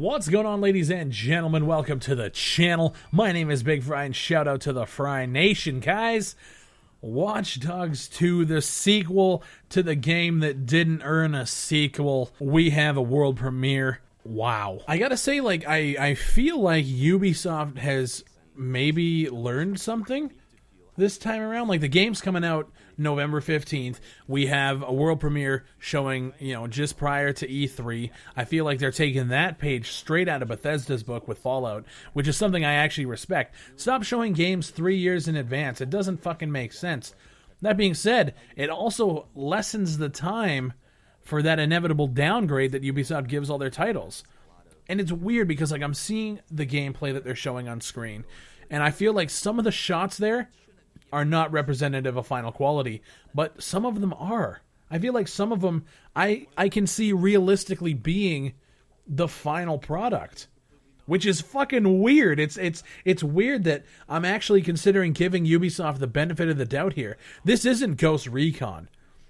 What's going on, ladies and gentlemen? Welcome to the channel. My name is Big Fry, and shout out to the Fry Nation, guys. Watch Dogs 2, the sequel to the game that didn't earn a sequel. We have a world premiere. Wow. I gotta say, I feel like Ubisoft has maybe learned something this time around. Like, the game's coming out November 15th. We have a world premiere showing, just prior to E3. I feel like they're taking that page straight out of Bethesda's book with Fallout, which is something I actually respect. Stop showing games 3 years in advance. It doesn't fucking make sense. That being said, it also lessens the time for that inevitable downgrade that Ubisoft gives all their titles. And it's weird because, I'm seeing the gameplay that they're showing on screen, and I feel like some of the shots there are not representative of final quality, but some of them are. I feel like some of them I can see realistically being the final product, which is fucking weird. It's weird that I'm actually considering giving Ubisoft the benefit of the doubt here. This isn't Ghost Recon.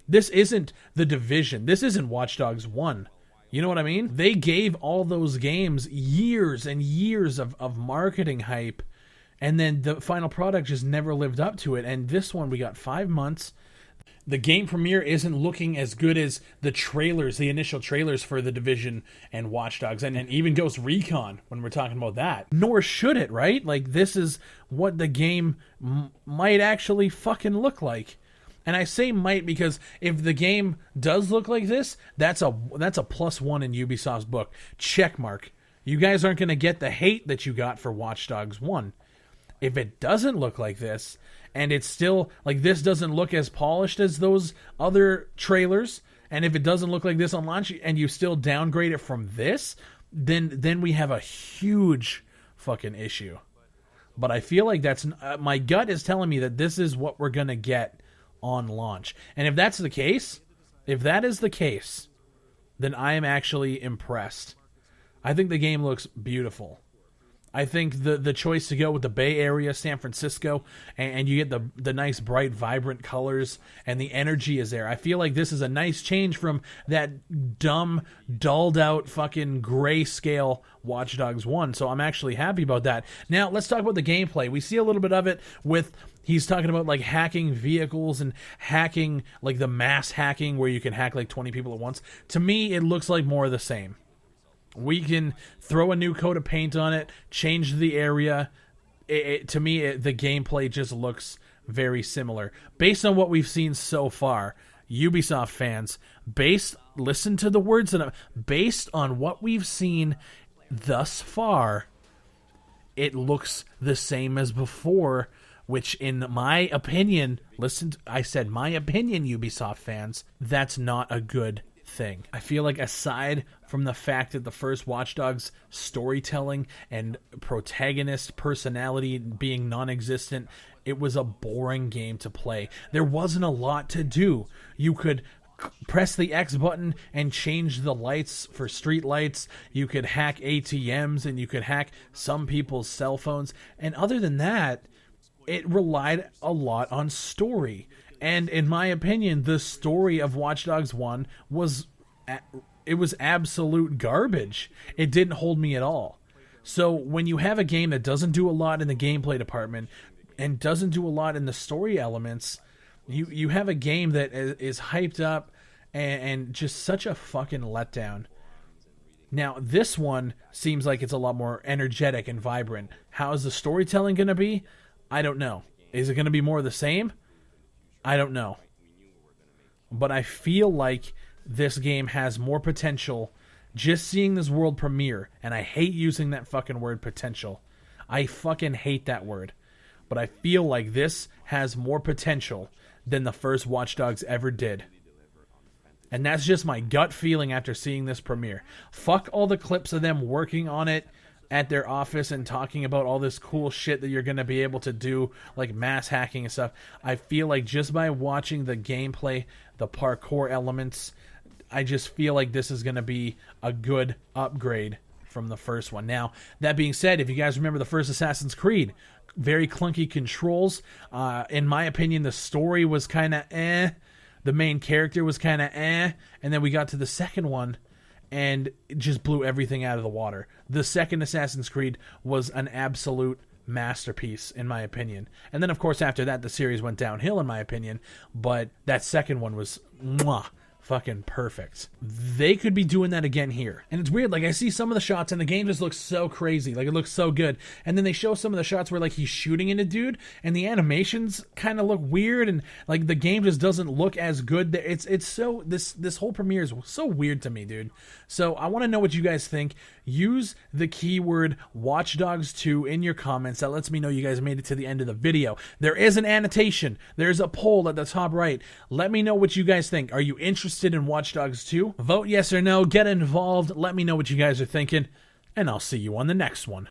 This isn't The Division. This isn't Watch Dogs 1. You know what I mean? They gave all those games years and years of marketing hype, and then the final product just never lived up to it. And this one, we got 5 months. The game premiere isn't looking as good as the trailers, the initial trailers for The Division and Watch Dogs, and even Ghost Recon, when we're talking about that. Nor should it, right? Like, this is what the game might actually fucking look like. And I say might because if the game does look like this, that's a +1 in Ubisoft's book. Check mark. You guys aren't going to get the hate that you got for Watch Dogs 1. If it doesn't look like this, and it's still, this doesn't look as polished as those other trailers, and if it doesn't look like this on launch, and you still downgrade it from this, then we have a huge fucking issue. But I feel like my gut is telling me that this is what we're going to get on launch. And if that is the case, then I am actually impressed. I think the game looks beautiful. I think the choice to go with the Bay Area, San Francisco, and you get the nice, bright, vibrant colors, and the energy is there. I feel like this is a nice change from that dumb, dulled-out, fucking grayscale Watch Dogs 1, so I'm actually happy about that. Now, let's talk about the gameplay. We see a little bit of it with... He's talking about, hacking vehicles and hacking, the mass hacking where you can hack, 20 people at once. To me, it looks like more of the same. We can throw a new coat of paint on it, change the area. To me, the gameplay just looks very similar. Based on what we've seen so far, Ubisoft fans, listen to the words that based on what we've seen thus far, it looks the same as before, which in my opinion, I said my opinion, Ubisoft fans, that's not a good thing. I feel like aside from the fact that the first Watch Dogs storytelling and protagonist personality being non-existent, it was a boring game to play. There wasn't a lot to do. You could press the X button and change the lights for street lights. You could hack ATMs and you could hack some people's cell phones. And other than that, it relied a lot on story. And in my opinion, the story of Watch Dogs 1 was absolute garbage. It didn't hold me at all. So when you have a game that doesn't do a lot in the gameplay department and doesn't do a lot in the story elements, you have a game that is hyped up and just such a fucking letdown. Now, this one seems like it's a lot more energetic and vibrant. How is the storytelling going to be? I don't know. Is it going to be more of the same? I don't know. But I feel like this game has more potential just seeing this world premiere. And I hate using that fucking word potential. I fucking hate that word. But I feel like this has more potential than the first Watch Dogs ever did. And that's just my gut feeling after seeing this premiere. Fuck all the clips of them working on it at their office and talking about all this cool shit that you're going to be able to do, like mass hacking and stuff. I feel like just by watching the gameplay, the parkour elements, I just feel like this is going to be a good upgrade from the first one. Now, that being said, if you guys remember the first Assassin's Creed, very clunky controls. In my opinion, the story was kind of the main character was kind of and then we got to the second one, and it just blew everything out of the water. The second Assassin's Creed was an absolute masterpiece, in my opinion. And then, of course, after that, the series went downhill, in my opinion. But that second one was fucking perfect. They could be doing that again here. And it's weird, like I see some of the shots and the game just looks so crazy, like it looks so good, and then they show some of the shots where like he's shooting at a dude and the animations kind of look weird, and like the game just doesn't look as good. It's so, this whole premiere is so weird to me, dude. So I want to know what you guys think. Use the keyword Watch Dogs 2 in your comments. That lets me know you guys made it to the end of the video. There is an annotation. There's a poll at the top right. Let me know what you guys think. Are you interested in Watch Dogs 2? Vote yes or no. Get involved. Let me know what you guys are thinking. And I'll see you on the next one.